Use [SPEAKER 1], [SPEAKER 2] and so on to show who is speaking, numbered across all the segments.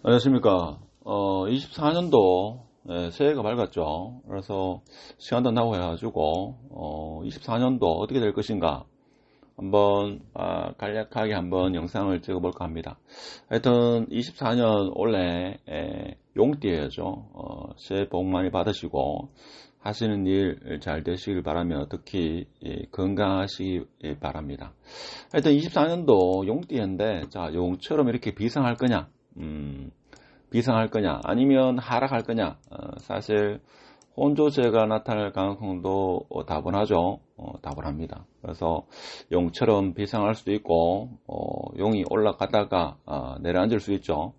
[SPEAKER 1] 안녕하십니까. 24년도 새해가 밝았죠. 그래서 시간도 나고 해가지고 24년도 어떻게 될 것인가 한번 간략하게 한번 영상을 찍어볼까 합니다. 하여튼 24년 올해 용띠예죠. 새해 복 많이 받으시고 하시는 일 잘 되시길 바라며 특히 건강하시기 바랍니다. 하여튼 24년도 용띠인데 자 용처럼 이렇게 비상할 거냐? 비상할 거냐 아니면 하락할 거냐, 사실 혼조세가 나타날 가능성도 다분하죠. 다분합니다. 그래서 용처럼 비상할 수도 있고 용이 올라가다가 내려앉을 수 있죠.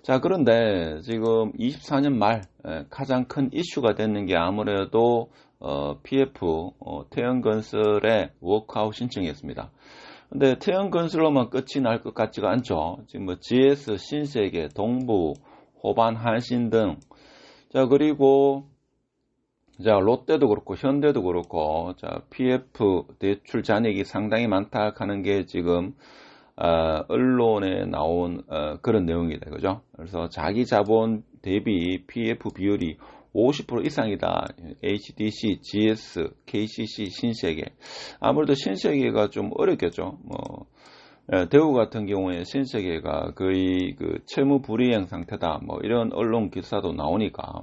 [SPEAKER 1] 자, 그런데 지금 24년 말 가장 큰 이슈가 되는 게 아무래도 PF 태형건설의 워크아웃 신청이었습니다. 근데 태형건설로만 끝이 날 것 같지가 않죠. 지금 뭐 GS, 신세계, 동부, 호반, 한신 등, 자, 그리고 자, 롯데도 그렇고 현대도 그렇고 자, PF 대출 잔액이 상당히 많다 하는 게 지금 언론에 나온 그런 내용이다, 그죠? 그래서 자기 자본 대비 PF 비율이 50% 이상이다. HDC, GS, KCC, 신세계. 아무래도 신세계가 좀 어렵겠죠. 대구 같은 경우에 신세계가 거의 그 채무 불이행 상태다. 이런 언론 기사도 나오니까.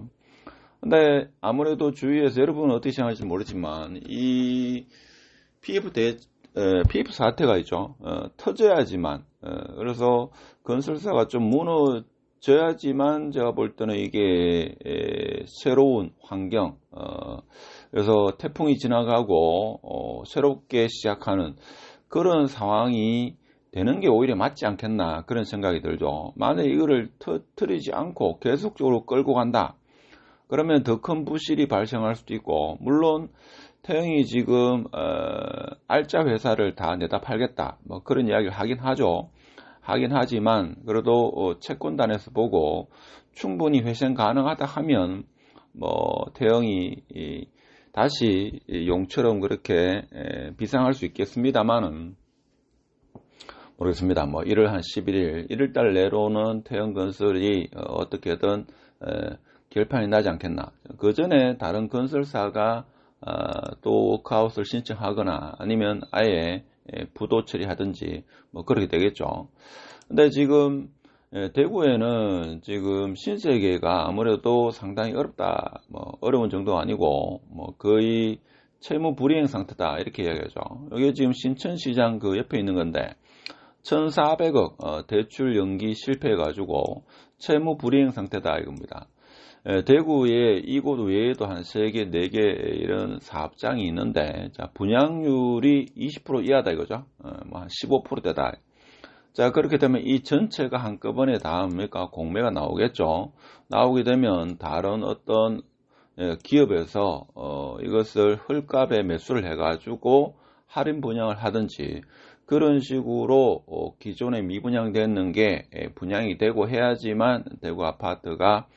[SPEAKER 1] 근데 아무래도 주위에서 여러분은 어떻게 생각할지 모르지만 이 PF 사태가 있죠. 터져야지만. 그래서 건설사가 좀 무너져야지만 제가 볼 때는 이게 새로운 환경, 그래서 태풍이 지나가고 새롭게 시작하는 그런 상황이 되는 게 오히려 맞지 않겠나 그런 생각이 들죠. 만약에 이거를 터뜨리지 않고 계속적으로 끌고 간다. 그러면 더 큰 부실이 발생할 수도 있고, 물론 태형이 지금 알짜 회사를 다 내다 팔겠다 그런 이야기를 하긴 하지만 그래도 채권단에서 보고 충분히 회생 가능하다 하면 태형이 다시 용처럼 그렇게 비상할 수 있겠습니다만은 모르겠습니다. 1월 한 11일 1월달 내로는 태형건설이 어떻게든 결판이 나지 않겠나. 그 전에 다른 건설사가 또 워크아웃을 신청하거나 아니면 아예 부도 처리하든지 그렇게 되겠죠. 근데 지금 대구에는 지금 신세계가 아무래도 상당히 어렵다. 어려운 정도가 아니고 거의 채무 불이행 상태다 이렇게 이야기하죠. 여기 지금 신천시장 그 옆에 있는 건데 1,400억 대출 연기 실패해가지고 채무 불이행 상태다 이겁니다. 대구에 이곳 외에도 한 3개, 4개 이런 사업장이 있는데, 자, 분양률이 20% 이하다 이거죠. 한 15%대다. 자, 그렇게 되면 이 전체가 한꺼번에 다 공매가 나오겠죠. 나오게 되면 다른 어떤 기업에서 이것을 헐값에 매수를 해가지고 할인 분양을 하든지 그런 식으로 기존에 미분양되는 게 분양이 되고 해야지만 대구 아파트가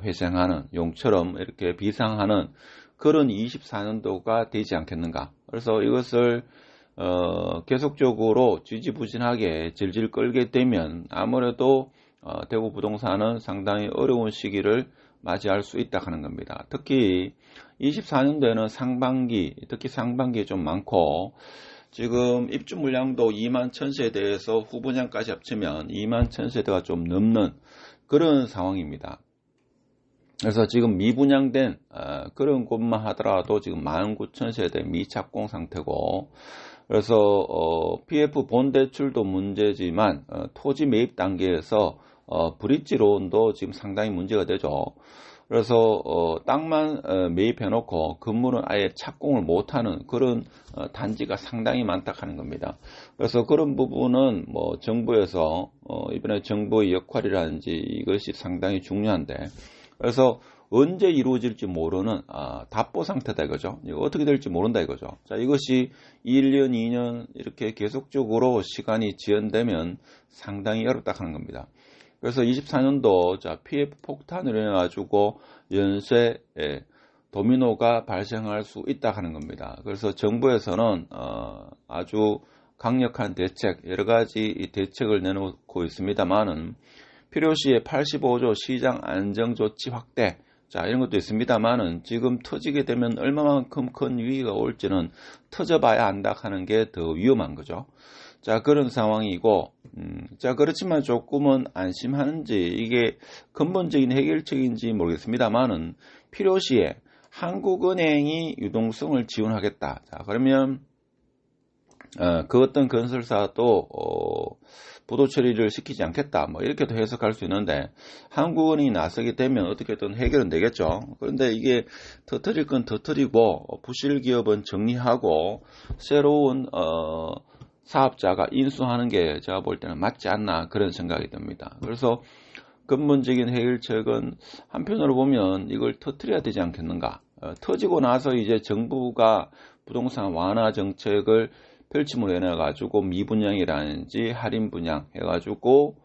[SPEAKER 1] 회생하는 용처럼 이렇게 비상하는 그런 24년도가 되지 않겠는가. 그래서 이것을 계속적으로 지지부진하게 질질 끌게 되면 아무래도 대구 부동산은 상당히 어려운 시기를 맞이할 수 있다 하는 겁니다. 특히 24년도에는 특히 상반기에 좀 많고 지금 입주 물량도 2만 1000세대에서 후분양까지 합치면 2만 1000세대가 좀 넘는 그런 상황입니다. 그래서 지금 미분양된 그런 곳만 하더라도 지금 19,000세대 미착공 상태고, 그래서 PF 본대출도 문제지만 토지 매입 단계에서 브릿지론도 지금 상당히 문제가 되죠. 그래서 땅만 매입해놓고 건물은 아예 착공을 못하는 그런 단지가 상당히 많다 하는 겁니다. 그래서 그런 부분은 정부에서 이번에 정부의 역할이라든지 이것이 상당히 중요한데, 그래서 언제 이루어질지 모르는 답보 상태다 이거죠. 이거 어떻게 될지 모른다 이거죠. 자, 이것이 1년, 2년 이렇게 계속적으로 시간이 지연되면 상당히 어렵다 하는 겁니다. 그래서 24년도 자, PF 폭탄을 일어나가지고 연쇄 도미노가 발생할 수 있다 하는 겁니다. 그래서 정부에서는 아주 강력한 대책, 여러 가지 대책을 내놓고 있습니다만은 필요시에 85조 시장 안정조치 확대, 자, 이런 것도 있습니다만은 지금 터지게 되면 얼마만큼 큰 위기가 올지는 터져봐야 안다 하는 게 더 위험한 거죠. 자, 그런 상황이고, 자, 그렇지만 조금은 안심하는지, 이게 근본적인 해결책인지 모르겠습니다만은 필요시에 한국은행이 유동성을 지원하겠다. 자, 그러면 그 어떤 건설사도 부도 처리를 시키지 않겠다. 뭐 이렇게도 해석할 수 있는데 한국은행이 나서게 되면 어떻게든 해결은 되겠죠. 그런데 이게 터뜨릴 건 터뜨리고 부실 기업은 정리하고 새로운 사업자가 인수하는 게 제가 볼 때는 맞지 않나 그런 생각이 듭니다. 그래서 근본적인 해결책은 한편으로 보면 이걸 터뜨려야 되지 않겠는가. 터지고 나서 이제 정부가 부동산 완화 정책을 펼침으로 인해 가지고 미분양이라든지 할인 분양 해가지고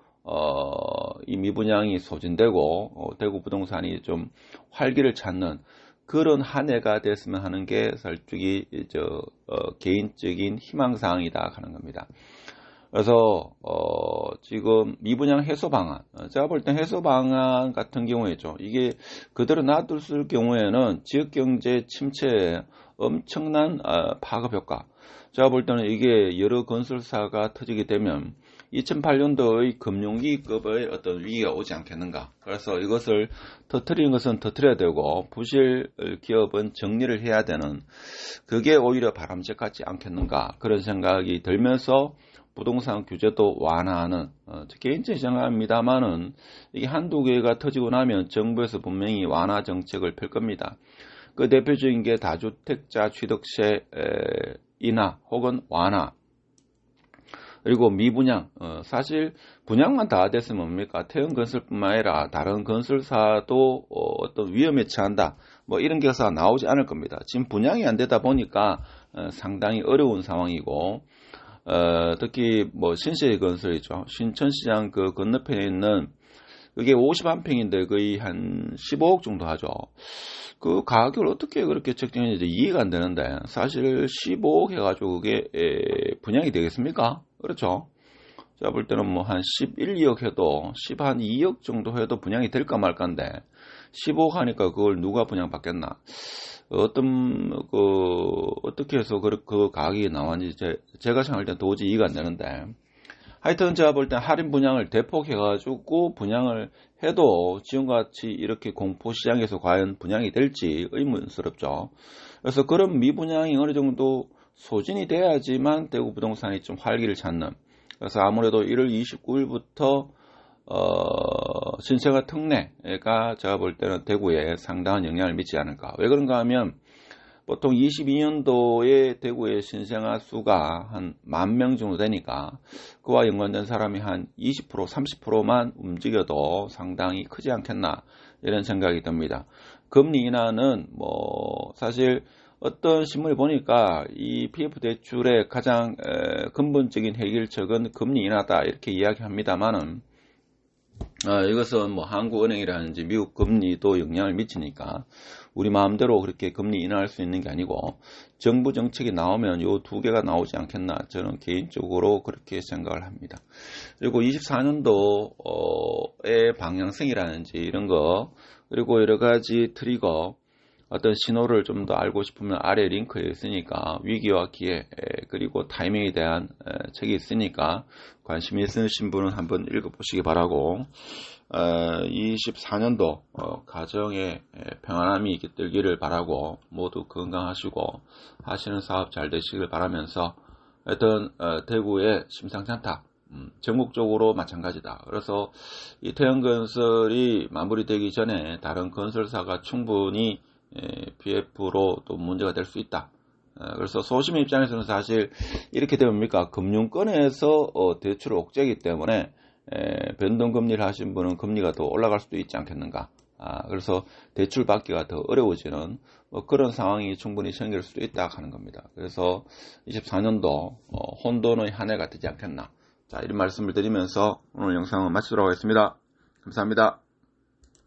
[SPEAKER 1] 이 미분양이 소진되고 대구 부동산이 좀 활기를 찾는 그런 한 해가 됐으면 하는 게 솔직히 개인적인 희망사항이다 하는 겁니다. 그래서 지금 미분양 해소 방안, 제가 볼 때 해소 방안 같은 경우에죠. 이게 그대로 놔뒀을 경우에는 지역경제 침체에 엄청난 파급 효과. 제가 볼 때는 이게 여러 건설사가 터지게 되면 2008년도의 금융위기급의 어떤 위기가 오지 않겠는가. 그래서 이것을 터뜨리는 것은 터뜨려야 되고 부실 기업은 정리를 해야 되는 그게 오히려 바람직하지 않겠는가. 그런 생각이 들면서 부동산 규제도 완화하는 개인적인 생각입니다만은 이게 한두 개가 터지고 나면 정부에서 분명히 완화 정책을 펼 겁니다. 그 대표적인 게 다주택자 취득세 인하 혹은 완화 그리고 미분양 사실 분양만 다 됐으면 뭡니까 태형건설뿐만 아니라 다른 건설사도 어떤 위험에 처한다 뭐 이런 기사가 나오지 않을 겁니다. 지금 분양이 안 되다 보니까 상당히 어려운 상황이고 특히 뭐 신세건설이죠. 신천시장 그 건너편에 있는 그게 51평인데 거의 한 15억 정도 하죠. 그 가격을 어떻게 그렇게 책정했는지 이해가 안 되는데 사실 15억 해가지고 그게 분양이 되겠습니까? 그렇죠. 제가 볼 때는 뭐 한 11, 2억 해도 10한 2억 정도 해도 분양이 될까 말까인데 15억 하니까 그걸 누가 분양받겠나? 어떻게 해서 그 가격이 나왔는지 제가 생각할 때 도저히 이해가 안 되는데 하여튼 제가 볼 때 할인 분양을 대폭 해가지고 분양을 해도 지금같이 이렇게 공포시장에서 과연 분양이 될지 의문스럽죠. 그래서 그런 미분양이 어느 정도 소진이 돼야지만 대구 부동산이 좀 활기를 찾는 그래서 아무래도 1월 29일부터 신세가 특례가 제가 볼 때는 대구에 상당한 영향을 미치지 않을까. 왜 그런가 하면 보통 22년도에 대구의 신생아 수가 한 10,000명 정도 되니까 그와 연관된 사람이 한 20%, 30%만 움직여도 상당히 크지 않겠나 이런 생각이 듭니다. 금리 인하는 뭐 사실 어떤 신문을 보니까 이 PF 대출의 가장 근본적인 해결책은 금리 인하다 이렇게 이야기합니다만은 이것은 뭐 한국은행이라든지 미국 금리도 영향을 미치니까 우리 마음대로 그렇게 금리 인하할 수 있는 게 아니고 정부 정책이 나오면 요 두 개가 나오지 않겠나 저는 개인적으로 그렇게 생각을 합니다. 그리고 24년도의 방향성이라든지 이런 거 그리고 여러 가지 트리거 어떤 신호를 좀 더 알고 싶으면 아래 링크에 있으니까 위기와 기회 그리고 타이밍에 대한 책이 있으니까 관심 있으신 분은 한번 읽어보시기 바라고 24년도 가정에 평안함이 깃들기를 바라고 모두 건강하시고 하시는 사업 잘 되시길 바라면서 하여튼 대구의 심상치 않다. 전국적으로 마찬가지다. 그래서 이 태형건설이 마무리되기 전에 다른 건설사가 충분히 PF로 또 문제가 될 수 있다. 그래서 소심의 입장에서는 사실 이렇게 되면 뭡니까? 금융권에서 대출을 억제하기 때문에 변동금리를 하신 분은 금리가 더 올라갈 수도 있지 않겠는가. 그래서 대출 받기가 더 어려워지는 그런 상황이 충분히 생길 수도 있다 하는 겁니다. 그래서 24년도 혼돈의 한 해가 되지 않겠나. 자, 이런 말씀을 드리면서 오늘 영상은 마치도록 하겠습니다. 감사합니다.